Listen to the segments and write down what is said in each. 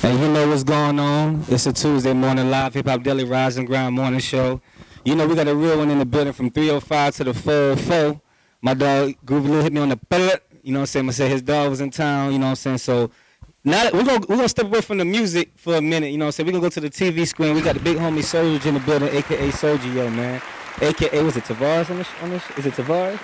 And you know what's going on? It's a Tuesday morning live hip hop daily rise and grind morning show. You know we got a real one in the building from 305 to the 404. My dog Groovy hit me on the butt. You know what I'm saying? I said his dog was in town. You know what I'm saying? So now we're gonna step away from the music for a minute. You know what I'm saying? We're gonna go to the TV screen. We got the big homie Sergio in the building, aka Sergio, man. AKA was it Tavares on this? Is it Tavares?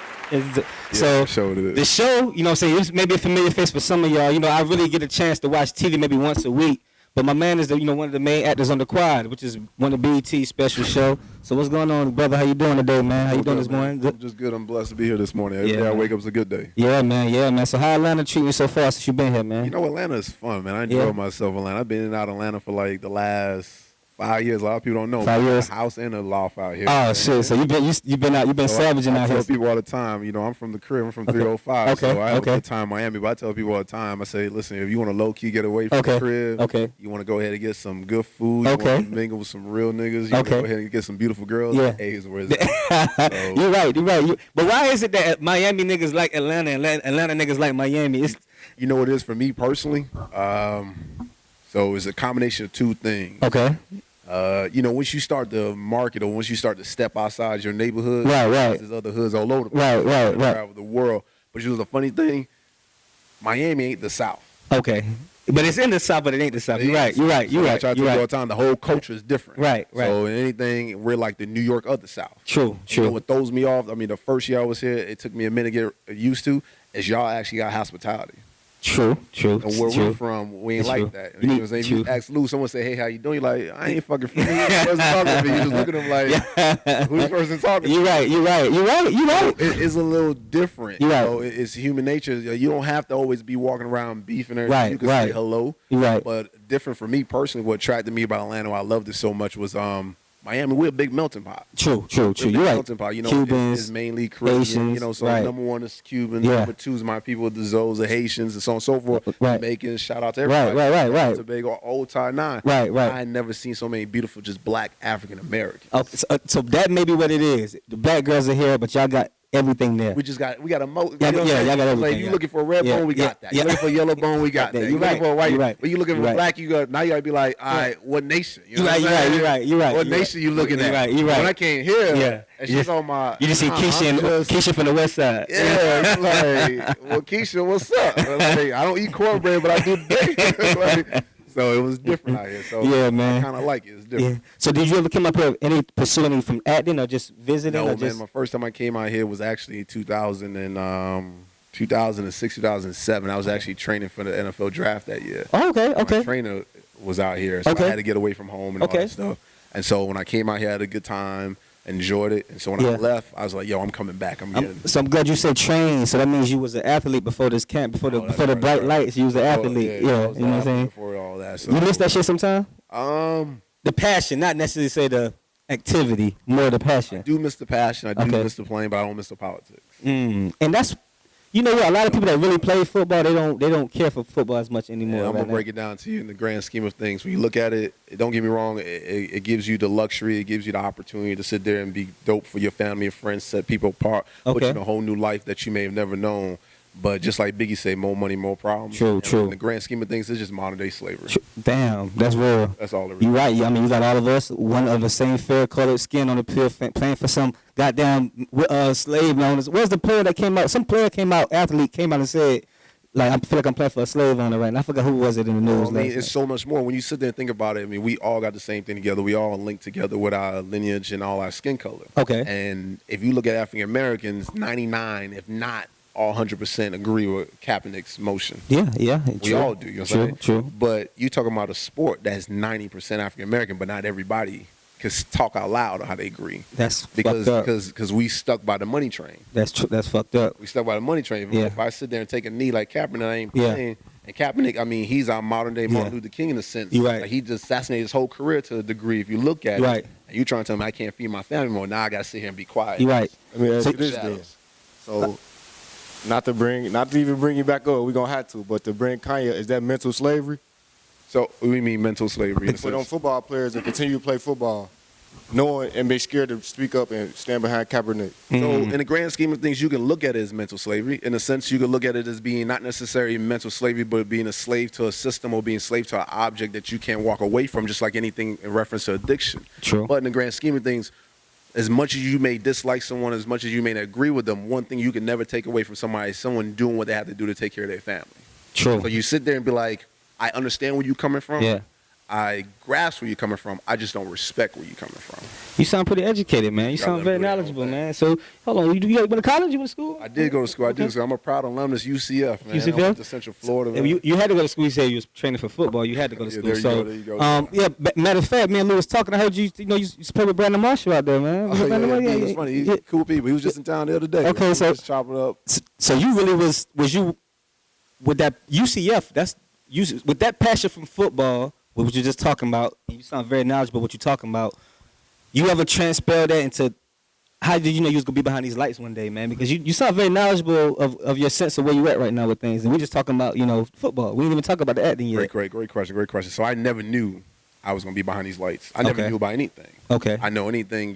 So the show, you know what I'm saying, it's maybe a familiar face for some of y'all. You know, I really get a chance to watch TV maybe once a week. But my man is one of the main actors on the Quad, which is one of BET's special show. So what's going on, brother? How you doing today, man? How you doing this morning? I'm just good. I'm blessed to be here this morning. Every day I wake up is a good day. Yeah, man. So how Atlanta treating you so far since you've been here, man? You know, Atlanta is fun, man. I enjoy myself in Atlanta. I've been in and out of Atlanta for like the last 5 years. A lot of people don't know. 5 years. A house and a loft out here. Oh, man. Shit. So you've been savaging out here. I tell people all the time, you know, I'm from the crib. I'm from 305. Okay. So I have a good time in Miami. But I tell people all the time, I say, listen, if you want to low-key get away from the crib, you want to go ahead and get some good food, you want to mingle with some real niggas, you want to go ahead and get some beautiful girls, hey, is where it's at. So, You're right. But why is it that Miami niggas like Atlanta and Atlanta niggas like Miami? You know what it is for me personally? So it's a combination of two things. Okay. You know, once you start to market or once you start to step outside your neighborhood, right. There's other hoods all over the place, right. The world. But you know the funny thing, Miami ain't the South. Okay, but it's in the South, but it ain't the South. You're right. I try to tell you all the time, the whole culture is different. Right. So in anything, we're like the New York of the South. True. You know what throws me off? I mean, the first year I was here, it took me a minute to get used to. Is y'all actually got hospitality. True. And where we're from, we ain't like that. You know what I'm saying? You ask Lou, someone say, hey, how you doing? You're like, I ain't fucking from you. Person talking to me. You just look at him like, who's the person talking to? You're right. It's a little different. You're right. You know, it's human nature. You don't have to always be walking around beefing and everything. You can say hello. You're right. But different for me personally, what attracted me about Atlanta, why I loved it so much was Miami, we're a big melting pot. True. You're right. Melting pot. You know, Cubans, it's mainly Caribbean. Haitians, you know, so number one is Cubans. Number two is my people, the Zos, the Haitians, and so on and so forth. Jamaicans, shout out to everybody. Right. Tobago, old tie 9. Right. I had never seen so many beautiful, just black African Americans. Okay, so that may be what it is. The black girls are here, but y'all got everything there. We got a y'all got everything. Like, you looking for a red bone, we got that. You looking for a yellow bone, we got that. You looking for a white, but you looking for black, you got. Now you gotta be like, all right, what nation? You're right. What nation you looking at? You're right. When I came here, and she's on my. You just see Keisha from the West Side. Yeah, it's like, well, Keisha, what's up? Like, I don't eat cornbread, but I do today. So it was different out here. So man. I kind of like it. It's different. Yeah. So did you ever come up here pursuing from acting or just visiting? No, man. My first time I came out here was actually 2006, 2007. I was actually training for the NFL draft that year. Oh, okay. My trainer was out here, so I had to get away from home and all that stuff. And so when I came out here, I had a good time. Enjoyed it, and so when I left, I was like, "Yo, I'm coming back. So I'm glad you said train. So that means you was an athlete before this camp, before the bright lights. You was an athlete. You know what I'm saying? Before all that, so you miss that shit sometime? The passion, not necessarily say the activity, more the passion. I do miss the passion. I do miss the playing, but I don't miss the politics. And that's. You know what? A lot of people that really play football, they don't care for football as much anymore. I'm gonna break it down to you in the grand scheme of things. When you look at it, don't get me wrong. It gives you the luxury. It gives you the opportunity to sit there and be dope for your family and friends, set people apart, put you in a whole new life that you may have never known. But just like Biggie say, more money, more problems. True. In the grand scheme of things, it's just modern day slavery. Damn, that's real. That's all it is. You're right. I mean, you got all of us, one of the same fair colored skin on the field, playing for some goddamn slave owners. Where's the player that came out? Some player came out, athlete came out and said, like, I feel like I'm playing for a slave owner right now. I forgot who was it in the news. I mean, it's so much more. When you sit there and think about it, I mean, we all got the same thing together. We all linked together with our lineage and all our skin color. Okay. And if you look at African Americans, 99, if not all 100% agree with Kaepernick's motion. Yeah. We all do. You know what I'm saying? True. But you talking about a sport that's 90% African American, but not everybody can talk out loud on how they agree. That's fucked up. Because we stuck by the money train. That's true. That's fucked up. We stuck by the money train. If I sit there and take a knee like Kaepernick, I ain't playing. And Kaepernick, I mean, he's our modern day Martin Luther King in a sense. You're right. Like, he just assassinated his whole career to a degree. If you look at it, and you trying to tell me I can't feed my family more, now I got to sit here and be quiet. You're right. I mean, ask you this then. So, not to even bring you back up, we're gonna have to, but to bring Kanye, is that mental slavery? So, what do you mean mental slavery? Put on football players and continue to play football. knowing and be scared to speak up and stand behind Kaepernick. So in the grand scheme of things, you can look at it as mental slavery. In a sense, you can look at it as being not necessarily mental slavery, but being a slave to a system or being a slave to an object that you can't walk away from, just like anything in reference to addiction. True. But in the grand scheme of things, as much as you may dislike someone, as much as you may not agree with them, one thing you can never take away from somebody is someone doing what they have to do to take care of their family. True. So you sit there and be like, I understand where you're coming from. Yeah. I grasp where you're coming from. I just don't respect where you're coming from. You sound pretty educated, man. You Y'all sound let very me do that knowledgeable, whole thing. man. So, hold on. You went to college? You went to school? I did go to school. I did. So I'm a proud alumnus, UCF, man. I went to Central Florida. Man. You had to go to school. You said you was training for football. You had to go to Yeah, school. there you So, go, there you go. yeah. Matter of fact, me and Lou was talking. I heard you. You know, you play with Brandon Marshall out there, man. Oh, yeah, it was funny. He's cool people. He was just in town the other day. Okay, We so- just chop it up. So you really was you with that UCF? That's you with that passion from football. What you just talking about? You sound very knowledgeable. What you talking about? You ever transpel that into? How did you know you was gonna be behind these lights one day, man? Because you sound very knowledgeable of your sense of where you at right now with things, and we're just talking about football. We didn't even talk about the acting yet. Great question. So I never knew I was going to be behind these lights. I never Okay. knew about anything. Okay. I know anything,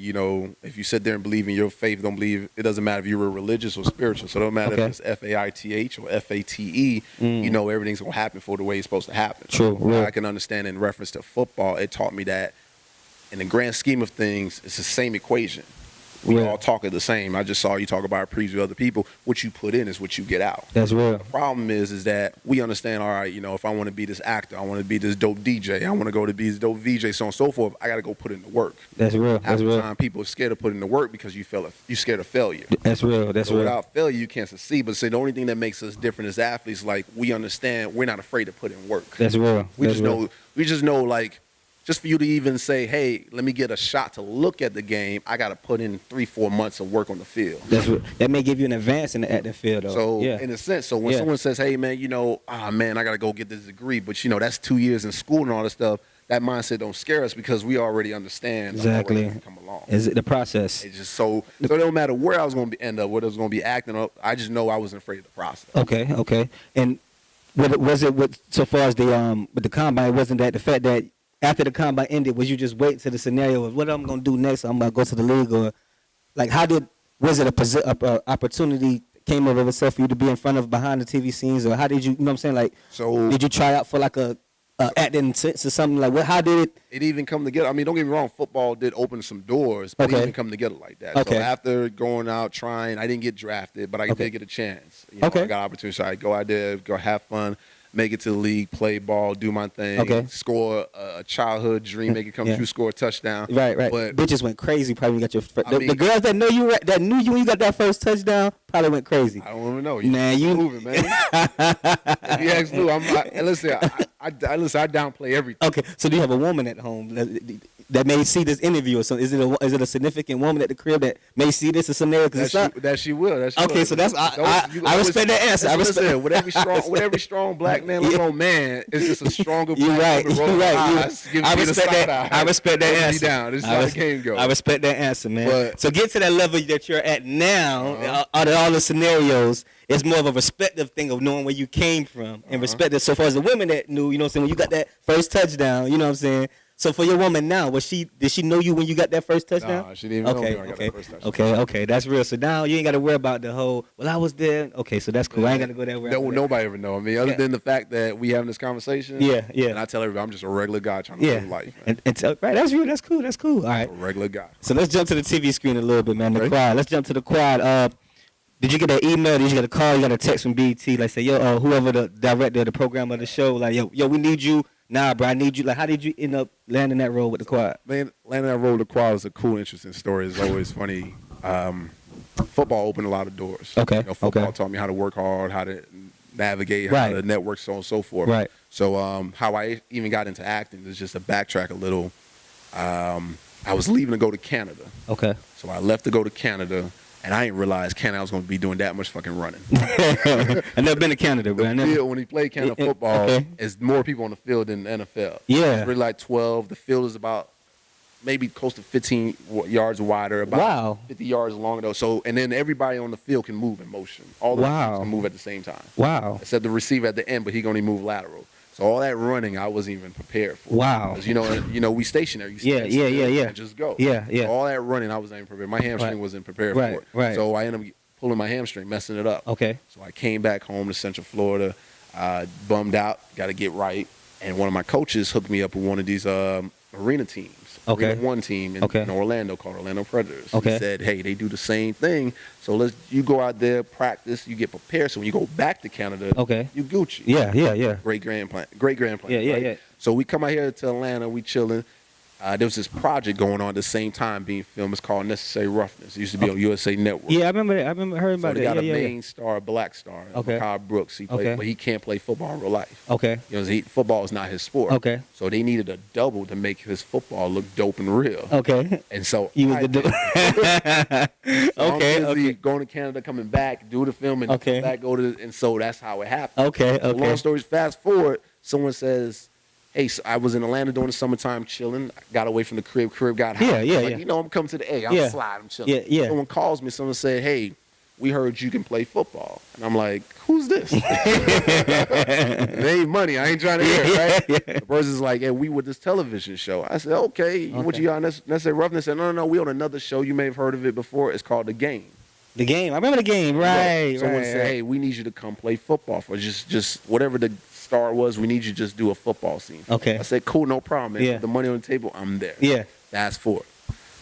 if you sit there and believe in your faith, don't believe, it doesn't matter if you were religious or spiritual. So it don't matter Okay. if it's FAITH or FATE, everything's going to happen for the way it's supposed to happen. True, real. I can understand in reference to football, it taught me that in the grand scheme of things, it's the same equation. We Real. all talk the same. I just saw you talk about preview other people. What you put in is what you get out. That's real. The problem is that we understand, all right, if I want to be this actor, I want to be this dope DJ, I want to go to be this dope VJ, so on and so forth, I got to go put in the work. That's real. Half That's the real. time, people are scared to put in the work because you're scared of failure. That's real. That's So real. without failure, you can't succeed. But say the only thing that makes us different as athletes, like we understand, we're not afraid to put in work. That's real. We That's just real. know. We just know, like, just for you to even say, hey, let me get a shot to look at the game, I got to put in 3-4 months of work on the field. That may give you an advance in the acting field, though. So yeah. in a sense, so when Yeah. someone says, hey, man, I got to go get this degree, but, that's 2 years in school and all this stuff, that mindset don't scare us because we already understand the hard work Exactly. that can come along. Is it the process? It's just so it don't matter where I was going to end up, whether I was going to be acting up, I just know I wasn't afraid of the process. Okay. And so far as the with the combine, wasn't that the fact that after the combine ended, was you just waiting to the scenario of what I'm gonna do next? I'm gonna go to the league, or like was it a opportunity came over itself for you to be in front of behind the TV scenes, or how did you know what I'm saying, like, So did you try out for like a acting sense or something, like how did it? it even come together. I mean, don't get me wrong, football did open some doors, but Okay. it didn't come together like that. Okay. So after going out trying, I didn't get drafted, but I Okay. did get a chance. Okay. I got an opportunity. So I go out there, go have fun, make it to the league, play ball, do my thing, Okay. score a childhood dream, make it come Yeah. true, score a touchdown. Right. But Bitches went crazy probably when you got your I the mean- girls that knew you when you got that first touchdown probably went crazy. I don't even know. Man, you- moving, man. If you ask Lou, listen, I downplay everything. Okay, so do you have a woman at home that may see this interview or something? Is it a significant woman at the crib that may see this or scenario? Because it's not. That she will. Okay, so that's I respect that answer. I respect. Listen, with every strong black man, little old man, it's just a stronger You're black right. woman You're rolling right. eyes, giving I me the respect side that. eye. I respect that Hold me answer. down. This is how the game goes. I respect that answer, man. But- So get to that level that you're at now. Out of all the scenarios, it's more of a respective thing of knowing where you came from and respect it. So far as the women that knew, you know what I'm saying, when you got that first touchdown, you know what I'm saying. So for your woman now, did she know you when you got that first touchdown? Nah, she didn't even know me when I got that first touchdown. Okay, that's real. So now you ain't got to worry about the whole. Well, I was there. Okay, so that's cool. I ain't got to go that way. Nobody ever know. I mean, other Yeah. than the fact that we having this conversation. Yeah. And I tell everybody I'm just a regular guy trying to Yeah, live life, man. right. That's real. That's cool. All right. A regular guy. So let's jump to the TV screen a little bit, man. The Okay. quad. Let's jump to the quad. Did you get that email? Did you get a call? You got a text from BET? Like say, yo, whoever the director of the program of the show, like, yo, we need you. Nah, bro, I need you. Like, how did you end up landing that role with the quad? Man, landing that role with the quad is a cool, interesting story. It's always funny. Football opened a lot of doors. Okay, Football okay. taught me how to work hard, how to navigate, Right. how to network, so on and so forth. Right. So how I even got into acting is just to backtrack a little. I was leaving to go to Canada. Okay. So I left to go to Canada, and I didn't realize Canada was going to be doing that much fucking running. I never been to Canada, bro. I The never. field, when he played Canada Yeah, football, okay. is more people on the field than the NFL. Yeah. It's really like 12. The field is about maybe close to 15 yards wider, about Wow. 50 yards long though. So, and then everybody on the field can move in motion. All the Wow. receivers can move at the same time. Wow. Except the receiver at the end, but he can only move lateral. So all that running, I wasn't even prepared for. Wow. 'Cause, you know, we stationary. You Yeah, stand yeah, still yeah, yeah. and just go. Yeah, yeah. So all that running, I wasn't even prepared. My hamstring Right. wasn't prepared Right, for it. right. So I ended up pulling my hamstring, messing it up. Okay. So I came back home to Central Florida, bummed out, got to get right. And one of my coaches hooked me up with one of these arena teams. Okay. Arena One team in, Okay. in Orlando called Orlando Predators. Okay. He said, hey, they do the same thing. So you go out there, practice, you get prepared. So when you go back to Canada, Okay. you Gucci. Yeah, yeah, yeah. Great grand plan. Yeah, yeah, right? yeah. So we come out here to Atlanta, we chilling. There was this project going on at the same time being filmed. It's called Necessary Roughness. It used to be on USA Network. Yeah, I remember that. I remember hearing So about they that. got Yeah, a yeah, main star, a black star, Okay. Makai Brooks. He played, Okay. but he can't play football in real life. yeah. Okay. You know, football is not his sport. Okay. So they needed a double to make his football look dope and real. Okay. And so You was I the did. So Okay, I'm busy okay. going to Canada, coming back, do the film, and Okay. come back, and so that's how it happened. Okay, So long okay. story, fast forward, someone says, hey, so I was in Atlanta during the summertime chilling. I got away from the crib got hot. Yeah, yeah, Like, yeah. you know, I'm coming to the A. I'm Yeah. sliding, I'm chilling. Yeah, yeah. Someone calls me, someone said, hey, we heard you can play football. And I'm like, who's this? It ain't money. I ain't trying to hear it, right? Yeah. The person's like, hey, we with this television show. I said, okay. What Okay. you got? Necessary Roughness? Said, no, we on another show. You may have heard of it before. It's called The Game. The game. I remember the game. Right. Someone right, said, right. hey, we need you to come play football for just whatever the star was. We need you to just do a football scene. Okay. I said, cool, no problem, man. Yeah. Put the money on the table, I'm there. Yeah. Fast forward.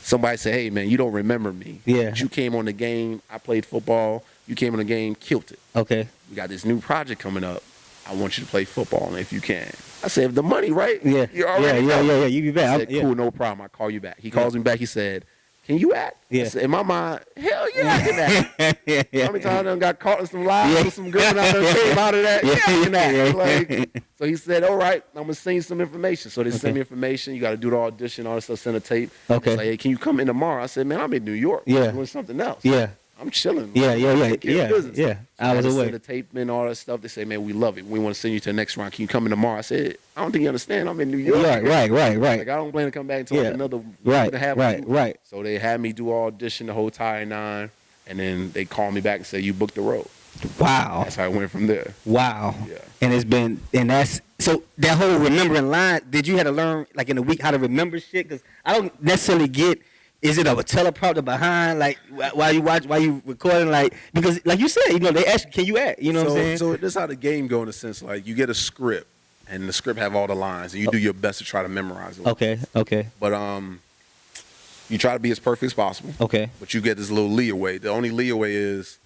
Somebody said, hey, man, you don't remember me. Yeah. But you came on the game. I played football. You came on the game, killed it. Okay. We got this new project coming up. I want you to play football if you can. I said, if the money, right? Yeah. You're already yeah. covered. Yeah. You be back. I said, cool, no problem. I call you back. He calls me back. He said, can you act? Yeah. I said, in my mind, hell yeah, I can act. yeah. Yeah. How many times I done got caught in some lies Yeah. with some girl and I done came out of that? Yeah, I can act. Yeah. Like, so he said, all right, I'm going to send you some information. So they Okay. send me information. You got to do the audition, all this stuff, send a tape. Okay. He's like, hey, can you come in tomorrow? I said, man, I'm in New York. Yeah. I'm doing something else. Yeah. I'm chilling. Yeah. Yeah. Yeah. Take care of Yeah. business. Yeah. So I was had to away. send the tape and all that stuff. They say, man, we love it. We want to send you to the next round. Can you come in tomorrow? I said, I don't think you understand. I'm in New York. Right. Like, I don't plan to come back until Yeah. another week Right. and a half. Right. Right. So they had me do audition, the whole entire 9, and then they called me back and said, you booked the role. Wow. That's how it went from there. Wow. Yeah. And that's so that whole remembering line. Did you have to learn like in a week how to remember shit? Because I don't necessarily get. Is it a teleprompter behind like while you recording like because like you said they ask you, can you act, you know what I'm saying? So this is how the game go in a sense, like you get a script and the script have all the lines and you do your best to try to memorize them. Okay. But you try to be as perfect as possible. Okay. But you get this little leeway. The only leeway is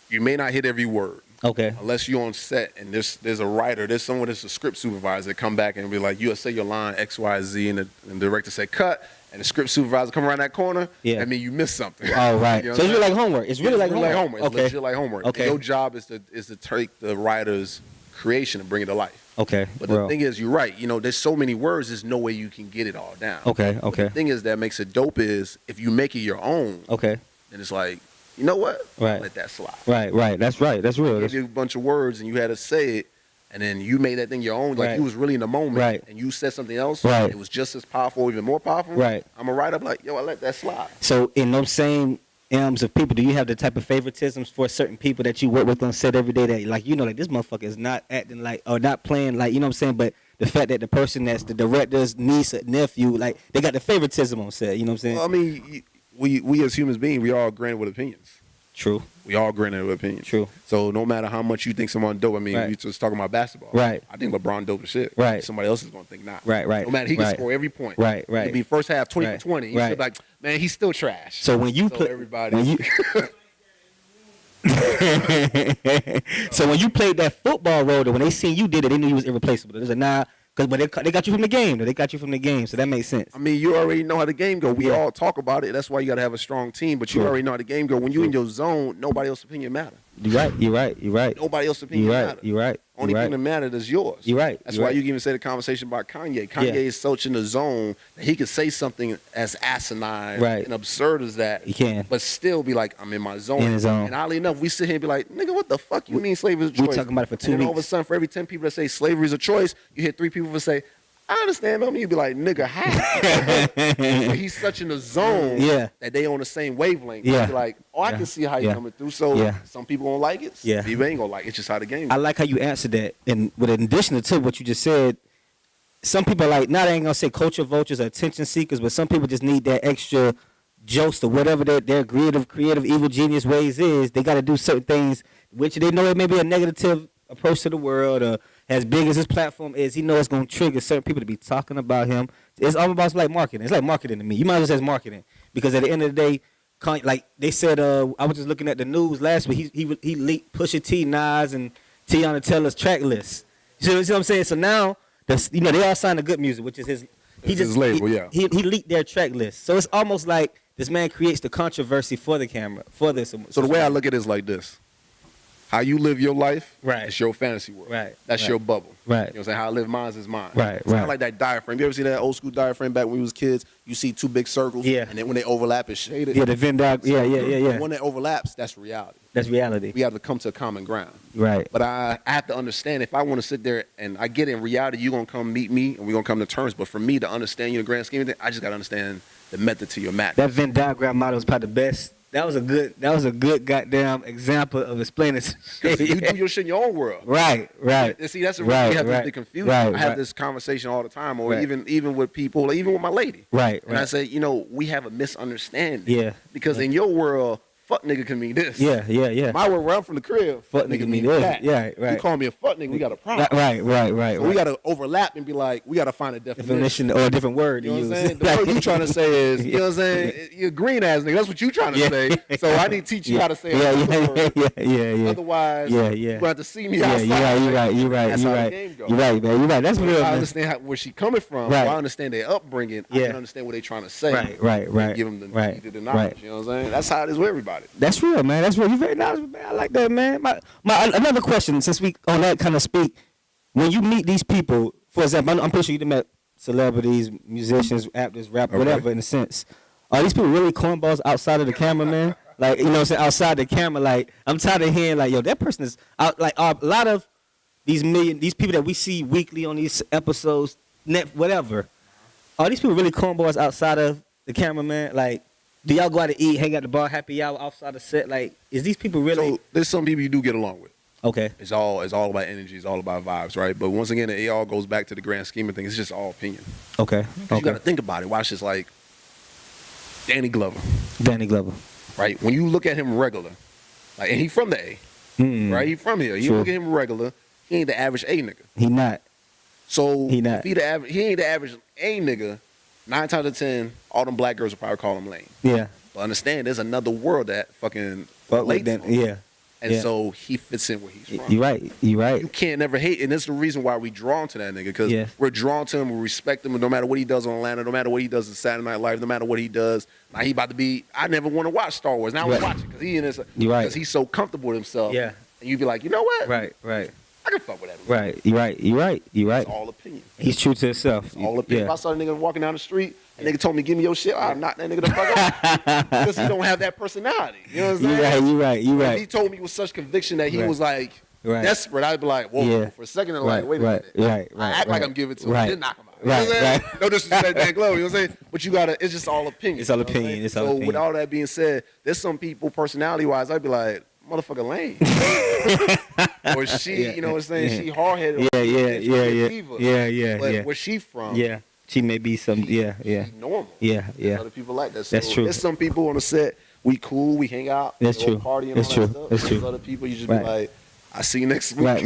you may not hit every word. Okay. Unless you're on set and there's a writer, there's someone that's a script supervisor that come back and be like, you say your line X, Y, Z, and the director say cut, and the script supervisor come around that corner. Yeah. I mean, you missed something. Oh right. You know So what it's I'm really saying? like homework. It's really like homework. It's Okay. legit like homework. Okay. And your job is to take the writer's creation and bring it to life. Okay. But bro. the thing is, you're right. There's so many words. There's no way you can get it all down. Okay. But the thing is that makes it dope is if you make it your own, Okay. then it's like, you know what? Right. Let that slide. Right. That's right. That's real. They give you a bunch of words and you had to say it, and then you made that thing your own. Like Right. you was really in the moment, Right. and you said something else. Right. It was just as powerful, or even more powerful. Right. I'm a writer. I'm like, yo, I let that slide. So in those same M's of people, do you have the type of favoritisms for certain people that you work with on set every day that like this motherfucker is not acting like or not playing like, you know what I'm saying? But the fact that the person that's the director's niece or nephew, like they got the favoritism on set, you know what I'm saying? Well, I mean, we as humans beings, we all granted with opinions. True. We all granted with opinions. True. So no matter how much you think someone dope, I mean, Right. we just talking about basketball. Right. I think LeBron dope as shit. Right. Somebody else is going to think not. Right. No matter, he can Right. score every point. Right. He could be first half 20 Right. for 20. You Right. should be like, man, he's still trash. So when you So play everybody. when you So when you played that football role, when they seen you did it, they knew you was irreplaceable. There's a nah, but they got you from the game. They got you from the game, so that makes sense. I mean, you already know how the game go. We Yeah. all talk about it. That's why you got to have a strong team. But you True. already know how the game go. When you in your zone, nobody else's opinion matter. You're right. Nobody else's opinion You're matter. right. You're right. Only You're thing that right. matters is yours. You're right. That's You're why right. you can even say the conversation about Kanye. Kanye Yeah. is such in the zone that he could say something as asinine Right. and absurd as that. He can. But still be like, I'm in my zone. In his zone. And oddly enough, we sit here and be like, nigga, what the fuck you mean slavery is a choice? We talking about it for 2 and then all of a weeks. sudden, for every 10 people that say slavery is a choice, you hear 3 people that say, I understand him. You'd be like, nigga, how? But he's such in the zone that they on the same wavelength. Yeah. You'd be like, oh, I can see how you're coming through. So some people gonna like it. Some people ain't gonna like it. It's just how the game is. I like how you answered that. And with an addition to what you just said, some people like, not I ain't gonna say culture vultures or attention seekers, but some people just need that extra jokes or whatever their creative, evil genius ways is. They got to do certain things, which they know it may be a negative approach to the world, or as big as his platform is, he knows it's going to trigger certain people to be talking about him. It's all about like marketing. It's like marketing to me. You might as well say it's marketing, because at the end of the day, like they said, I was just looking at the news last week. He leaked Pusha T, Nas, and Tiana Taylor's track list. You see what I'm saying? So now, they all signed the good music, which is his label. He leaked their track list. So it's almost like this man creates the controversy for the camera, for this. So the way I look at it is like this. How you live your life, it's your fantasy world. That's your bubble. You know what I'm saying? How I live mine is mine. It's kind of like that diaphragm. You ever see that old school diaphragm back when we was kids? You see two big circles, and then when they overlap, it's shaded. Yeah, the Venn diagram. The one that overlaps, that's reality. That's reality. We have to come to a common ground. Right. But I have to understand, if I want to sit there and I get in reality, you're going to come meet me and we're going to come to terms. But for me to understand you in the grand scheme of things, I just got to understand the method to your madness. That Venn diagram model is probably the best. That was a good goddamn example of explaining shit. You do your shit in your own world. Right. See, that's the reason we have this big confusion. I have this conversation all the time, or even with people, even with my lady. And I say, we have a misunderstanding. Yeah. Because in your world, fuck nigga can mean this. Yeah. My world, where I'm from the crib, fuck nigga mean that. Yeah, right. You call me a fuck nigga, we got a problem. Right. So we got to overlap and be like, we got to find a definition. Or a different word to use. What I'm saying? The word you trying to say is, you know what I'm saying? You're a green ass nigga. That's what you trying to say. So I need to teach you how to say it. Yeah. Otherwise, you're going to have to see me outside. You're right. That's how the game goes. You're right, man. You're right. That's real. I understand where she coming from. I understand their upbringing. I can understand what they're trying to say. Right. Give them the knowledge. You know what I'm saying? That's how it is with everybody. That's real, man. That's real. You're very knowledgeable, man. I like that, man. Another question, since we on that kind of speak, when you meet these people, for example, I'm pretty sure you met celebrities, musicians, actors, rappers, whatever, in a sense. Are these people really cornballs outside of the camera, man? Like, you know what I'm saying? Outside the camera, like, I'm tired of hearing, like, yo, that person is out. Like, a lot of these people that we see weekly on these episodes, whatever, are these people really cornballs outside of the camera, man? Like, do y'all go out to eat, hang out the bar, happy hour, outside the set? Like, is these people really? So there's some people you do get along with. Okay. It's all about energy. It's all about vibes, right? But once again, it all goes back to the grand scheme of things. It's just all opinion. Okay. You got to think about it. Watch this, like Danny Glover. Right? When you look at him regular, like, and he from the A, right? He from here. You look at him regular, he ain't the average A nigga. He not. So he not. If he ain't the average A nigga, 9 times out of 10, all them black girls will probably call him lame. Yeah. But understand, there's another world that fucking relates to him. Yeah. And so he fits in where he's from. You're right. You can't never hate. And that's the reason why we drawn to that nigga. Because we're drawn to him. We respect him. And no matter what he does on Atlanta, no matter what he does in Saturday Night Live, no matter what he does. Now he about to be, I never want to watch Star Wars. Now I watch it because because he's so comfortable with himself. Yeah. And you'd be like, you know what? Right. I can fuck with that. Right. You're right. It's all opinion. He's true to himself. It's all opinion. If I saw a nigga walking down the street, and nigga told me, give me your shit, I'd knock that nigga the fuck out. Because he don't have that personality. You know what I'm saying? You're right. If he told me with such conviction that he was like desperate, I'd be like, whoa, for a second, I'm like, wait a minute. I act like I'm giving it to him, then knock him out. You know what I'm saying? No disrespect, Dan Glover, you know what I'm saying? But you gotta, it's just all opinion. It's all opinion. So with all that being said, there's some people, personality-wise, I'd be like, motherfucker lame. Or she, you know what I'm saying? She hard-headed. Yeah. But where she from? Yeah. She may be some, She's normal. Yeah. Other people like that. So that's true. There's some people on the set, we cool, we hang out. That's true. Party and that's all true. that stuff. That's true. Other people, you just be like, I see you next week. Right.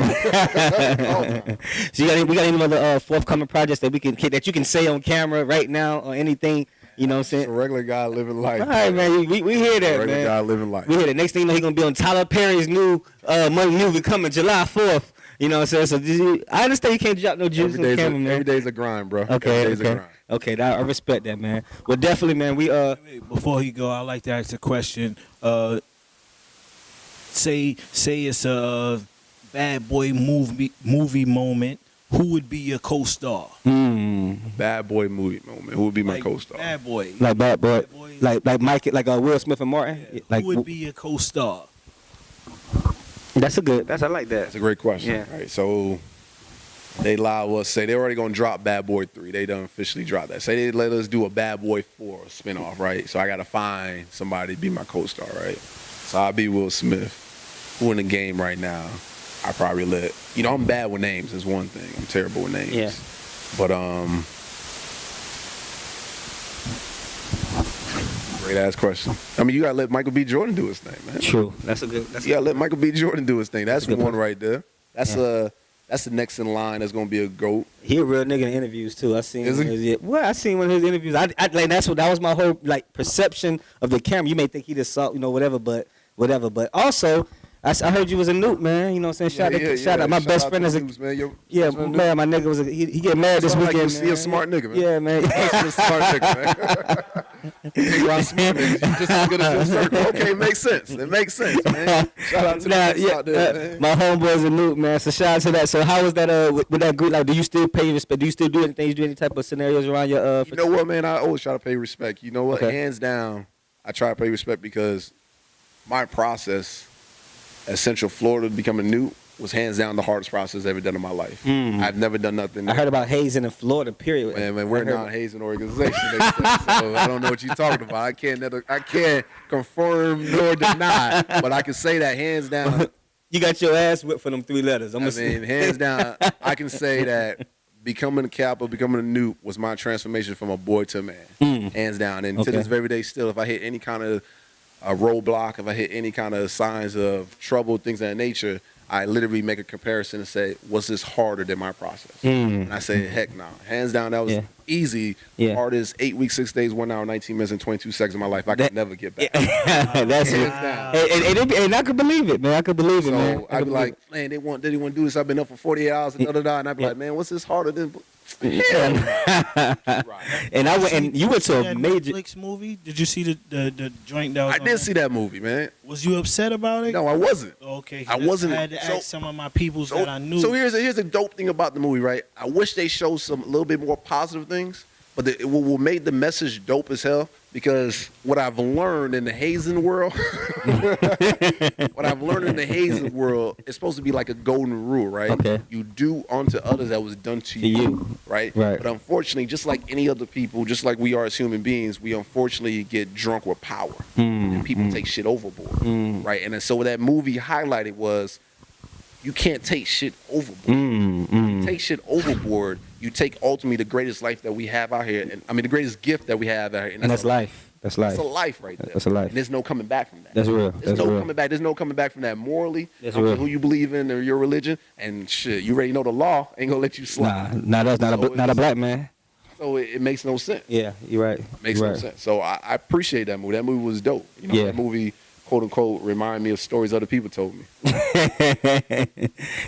So we got any other forthcoming projects that you can say on camera right now or anything? You know what I'm saying? It's a regular guy living life. All right, man. We hear that, man. Regular guy living life. We hear that. Next thing you know, he's going to be on Tyler Perry's new movie coming July 4th. You know what I'm saying? So I understand you can't drop no juice on camera, man. Every day's a grind, bro. Okay, I respect that, man. Well, definitely, man. Before you go, I'd like to ask a question. Say it's a bad boy movie moment. Who would be your co-star? Bad boy movie moment. Who would be my co-star? Bad boy. Like bad boy. Like Mike, like Will Smith and Martin. Yeah. Like, who would be your co-star? I like that. That's a great question. Yeah. All right, so They allow us, say they're already gonna drop Bad Boy 3. They done officially dropped that. Say they let us do a Bad Boy 4 spinoff, right? So I gotta find somebody to be my co-star, right? So I'll be Will Smith. Who in the game right now? I probably let, I'm bad with names is one thing. I'm terrible with names. Yeah. But great ass question. I mean, you gotta let Michael B. Jordan do his thing, man. True. That's a good. You gotta let Michael B. Jordan do his thing. That's a good one point. right there. That's that's the next in line. That's gonna be a GOAT. He a real nigga in interviews too. I seen. Is he? I seen one of his interviews. I like that was my whole like perception of the camera. You may think he just saw whatever, but also. I heard you was a Nuke, man. You know what I'm saying? Shout out. My best friend is a News, man. man. My nigga was he get married this weekend. He a smart nigga, man. Yeah, man. He's a smart nigga, man. He around smart niggas. You just as good as your circle. Okay, it makes sense. It makes sense, man. Shout out to the niggas out there, man. My homeboy's a Nuke, man. So shout out to that. So how was that with that group? Like, do you still pay respect? Do you still do anything? You do any type of scenarios around your You know what, man? I always try to pay respect. You know what? Okay. Hands down, I try to pay respect because my process at Central Florida becoming Nuke was hands down the hardest process I've ever done in my life. I've never done nothing. I heard about hazing in Florida, period. Man, we're not a hazing organization. So I don't know what you're talking about. I can't confirm nor deny, but I can say that hands down. You got your ass whipped for them 3 letters. Hands down, I can say that becoming a Kappa, becoming a Nuke was my transformation from a boy to a man. Hands down. And to this very day still, if I hit any kind of a roadblock, if I hit any kind of signs of trouble, things of that nature, I literally make a comparison and say, was this harder than my process? And I say, heck no. Hands down, that was easy. Yeah. Hardest 8 weeks, 6 days, 1 hour, 19 minutes, and 22 seconds of my life I could never get back. That's it. And I could believe it, man. I could believe it, man. I'd be like, man, they want to do this. I've been up for 48 hours and and I'd be like, man, what's this harder than? Yeah. And I went, and you went to a major Netflix movie. Did you see the joint that was? I did see that movie, man. Was you upset about it? No, I wasn't. Okay. I wasn't. I had to ask some of my peoples that I knew. So here's a dope thing about the movie, right? I wish they showed some a little bit more positive things, but what made the message dope as hell, because what I've learned in the hazing world, it's supposed to be like a golden rule, right? Okay. You do unto others that was done to you, right? Right. But unfortunately, just like any other people, just like we are as human beings, we unfortunately get drunk with power. And people take shit overboard, right? And so what that movie highlighted was, you can't take shit overboard. You take shit overboard, you take ultimately the greatest life that we have out here, and the greatest gift that we have out here, and that's life. That's life. That's a life right there. That's a life. And there's no coming back from that. That's real. There's no coming back. There's no coming back from that morally. That's from real. who you believe in or your religion, and shit, you already know the law ain't gonna let you slide. Nah, that's not a black man. So it makes no sense. Yeah, you're right. Makes no sense. So I appreciate that movie. That movie was dope. That movie, quote unquote, reminded me of stories other people told me.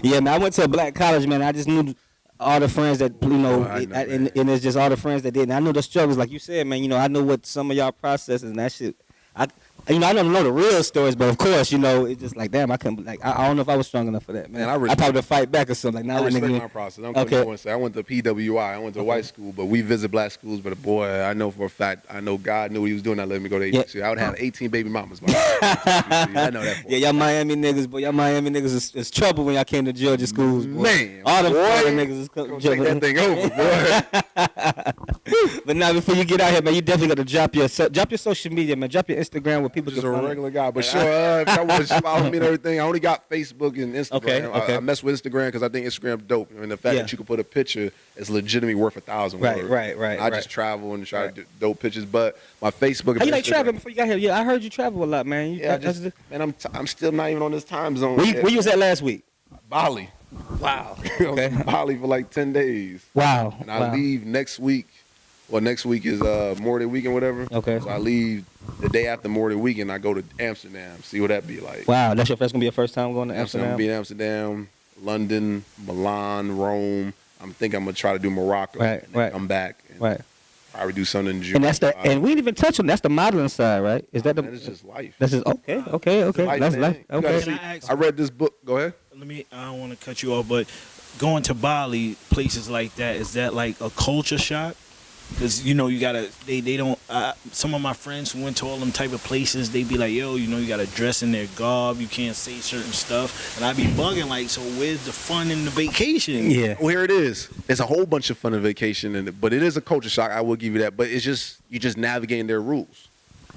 Yeah, man, I went to a black college, man. I just knew all the friends that, and it's just all the friends that did. And I knew the struggles, like you said, man. I know what some of y'all processes and that shit. I don't know the real stories, but of course, it's just like, damn, I couldn't, I don't know if I was strong enough for that, man. I probably would fight back or something. Like, I respect my process. I'm okay. I went to PWI. I went to a white school, but we visit black schools. But boy, I know for a fact, I know God knew what he was doing. I let me go to HBCU. I would have 18 baby mamas. I know that. Yeah, y'all Miami niggas, is trouble when y'all came to Georgia schools, boy. Man, all the Florida niggas is take that thing over, boy. But now, before you get out here, man, you definitely got to drop your social media, man. Drop your Instagram where people just can a find regular guy, but sure, if I want to follow me and everything, I only got Facebook and Instagram. Okay. I mess with Instagram because I think Instagram dope, and the fact that you can put a picture is legitimately worth 1,000 words. Right. I just travel and try to do dope pictures, but my Facebook. How you like traveling before you got here? Yeah, I heard you travel a lot, man. I'm still not even on this time zone. Where you was at last week? Bali. Wow. I was in Bali for like 10 days. Wow. And I leave next week. Well, next week is Memorial Day weekend, whatever. Okay. So I leave the day after Memorial Day weekend. I go to Amsterdam, see what that be like. Wow, that's gonna be your first time going to Amsterdam. I'm gonna be in Amsterdam, London, Milan, Rome. I'm thinking I'm gonna try to do Morocco. And then come back. And probably do something in June. And and we didn't even touch on that's the modeling side, right? Is that That's just life. That's just okay. That's life. Okay. I read this book. Go ahead. I don't want to cut you off, but going to Bali, places like that, is that like a culture shock? Because you gotta, they don't. some of my friends who went to all them type of places, they be like, yo, you know, you gotta dress in their garb, you can't say certain stuff, and I be bugging like, so where's the fun in the vacation? Yeah. Well, here it is. It's a whole bunch of fun in vacation, but it is a culture shock. I will give you that. But it's just you just navigating their rules.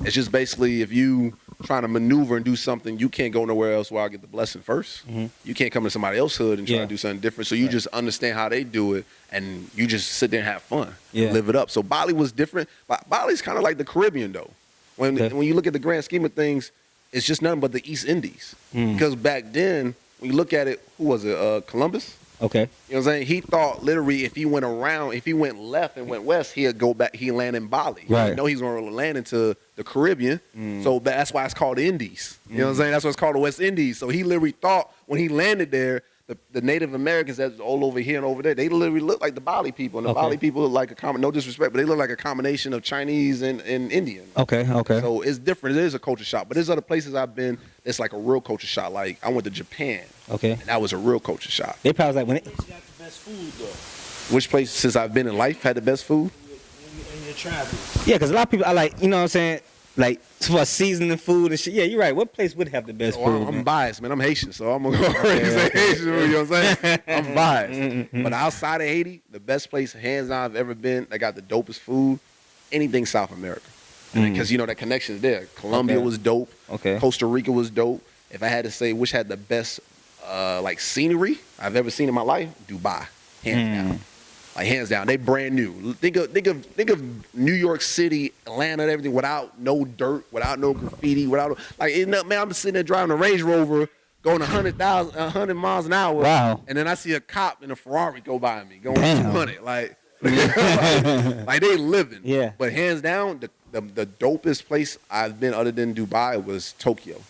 It's just basically if you trying to maneuver and do something, you can't go nowhere else where I get the blessing 1st. You can't come to somebody else's hood and try to do something different. So you just understand how they do it, and you just sit there and have fun, live it up. So Bali was different. Bali's kind of like the Caribbean, though. When you look at the grand scheme of things, it's just nothing but the East Indies. Because back then, when you look at it, who was it? Columbus. Okay. You know what I'm saying? He thought literally if he went left and went west, he'd go back, he'd land in Bali. Right. He didn't know he was going to land into the Caribbean. So that's why it's called the Indies. You know what I'm saying? That's why it's called the West Indies. So he literally thought when he landed there, the Native Americans that's all over here and over there, they literally look like the Bali people. And the Bali people look like no disrespect, but they look like a combination of Chinese and Indian. Okay. So it's different. It is a culture shock. But there's other places I've been, it's like a real culture shock. Like I went to Japan. Okay. And that was a real culture shock. They probably like when Which got the best food though? Which place since I've been in life had the best food? In your travels. Yeah, because a lot of people, I like, you know what I'm saying? Like, for seasoning food and shit. Yeah, you're right. What place would have the best food? I'm biased, man. I'm Haitian, so I'm going to go say Haitian. You know what I'm saying? I'm biased. But outside of Haiti, the best place, hands down, I've ever been, that got the dopest food, anything South America. Because, you know, that connection is there. Colombia was dope. Okay. Costa Rica was dope. If I had to say which had the best, like, scenery I've ever seen in my life, Dubai. Hands down. Like hands down, they brand new. Think of New York City, Atlanta, and everything without no dirt, without no graffiti, without man. I'm sitting there driving a Range Rover, going 100 miles an hour. Wow. And then I see a cop in a Ferrari go by me, going 200. Like they living. Yeah. But hands down, the dopest place I've been other than Dubai was Tokyo.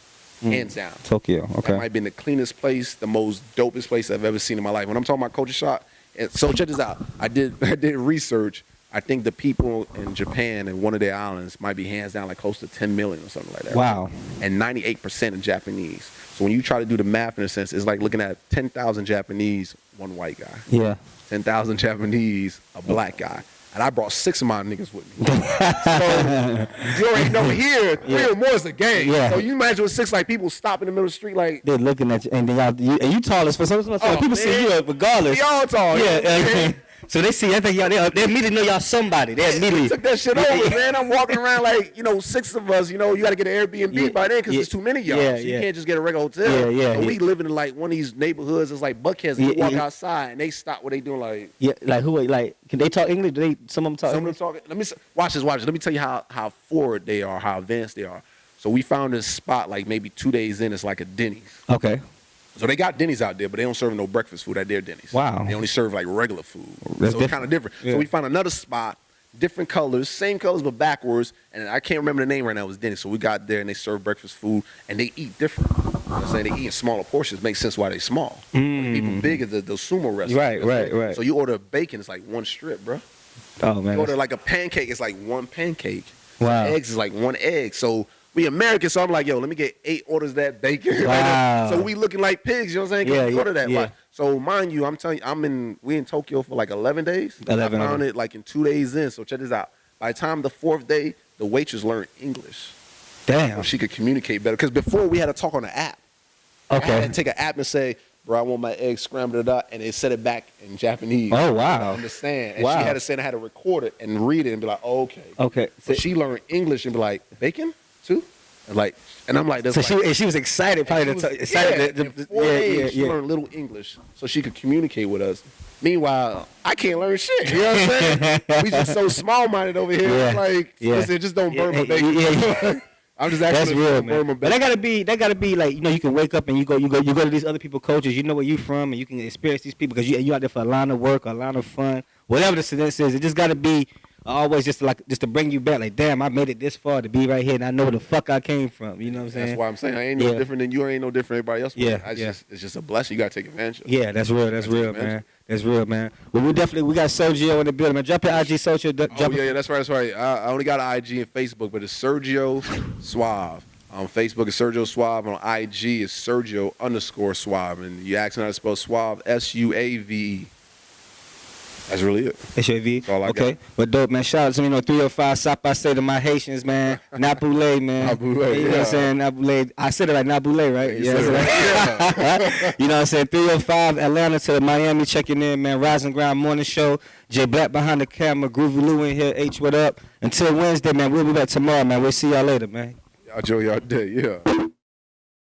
Hands down. Tokyo. Okay. That might have been the cleanest place, the most dopest place I've ever seen in my life. When I'm talking about culture shock. And so check this out. I did research. I think the people in Japan and one of their islands might be hands down like close to 10 million or something like that. Wow. And 98% are Japanese. So when you try to do the math in a sense, it's like looking at 10,000 Japanese, one white guy. Yeah. 10,000 Japanese, a black guy. And I brought 6 of my niggas with me. So you already know here, 3 or more is a gang. Yeah. So you imagine with 6 like people stop in the middle of the street like they're looking at you and you tall as for some people see you regardless. Y'all tall. Yeah. So they see, I think y'all, they immediately know y'all somebody. They immediately took that shit over, man. I'm walking around like, 6 of us, you got to get an Airbnb by then because there's too many of y'all. So you can't just get a regular hotel. So we living in like one of these neighborhoods. It's like Buckheads. And you walk outside and they stop what they doing like. Yeah, like who? Like can they talk English? Do some of them talk? Some of them talk. Let me watch this. Let me tell you how forward they are, how advanced they are. So we found this spot like maybe 2 days in. It's like a Denny's. Okay. So they got Denny's out there, but they don't serve no breakfast food at their Denny's. Wow. They only serve like regular food. So it's kind of different. Yeah. So we found another spot, different colors, same colors but backwards, and I can't remember the name right now. It was Denny's. So we got there and they serve breakfast food and they eat different. You know what I'm saying? They eat in smaller portions. Makes sense why they small. People big is the sumo restaurants. Right. So you order bacon, it's like one strip, bro. Oh man. You order like a pancake, it's like one pancake. Wow. Eggs is like one egg. So we American, so I'm like, yo, let me get 8 orders of that bacon. Wow. So we looking like pigs, you know what I'm saying? Order that. Yeah. So mind you, I'm telling you, we in Tokyo for like 11 days. I found it like in 2 days in. So check this out. By the time the 4th day, the waitress learned English. Damn. So she could communicate better. Because before we had to talk on the app. Okay. I had to take an app and say, bro, I want my eggs scrambled up, and they set it back in Japanese. Oh, wow. I understand. And she had to say, I had to record it and read it and be like, oh, okay. Okay. So she learned English and be like, bacon? Too? And I'm like, so she was excited, probably excited. In 4 days, she learned little English so she could communicate with us. Meanwhile, I can't learn shit. You know what I'm saying? We just so small-minded over here. Yeah. Like, listen, just don't burn my bacon. I'm just actually that's real, man. But that gotta be like, you can wake up and you go to these other people's cultures. You know where you from, and you can experience these people because you out there for a line of work, a line of fun, whatever the sentence is. It just gotta be. Always just to bring you back, like, damn, I made it this far to be right here, and I know where the fuck I came from. You know what I'm saying? That's why I'm saying I ain't no different than you, I ain't no different than everybody else. It's just a blessing. You gotta take advantage of. Yeah, that's real. That's real, man. That's real, man. Well, we got Sergio in the building, man. Drop your IG social. That's right. I only got an IG and Facebook, but it's Sergio Suave. On Facebook, it's Sergio Suave. On IG, it's Sergio_Suave. And you asking how to spell Suave, SUAVE. That's really it. HAV. That's all I Okay. got. But dope, man. Shout out to 305 South by State to my Haitians, man. Nabule, man. Nabule, You know what I'm yeah. saying? Nabule. I said it right, Nabule, right? You said it right. You know what I'm saying? 305 Atlanta to Miami checking in, man. Rising Ground Morning Show. Jay Black behind the camera. Groovy Lou in here. H, what up? Until Wednesday, man. We'll be back tomorrow, man. We'll see y'all later, man. Y'all enjoy y'all day. Yeah.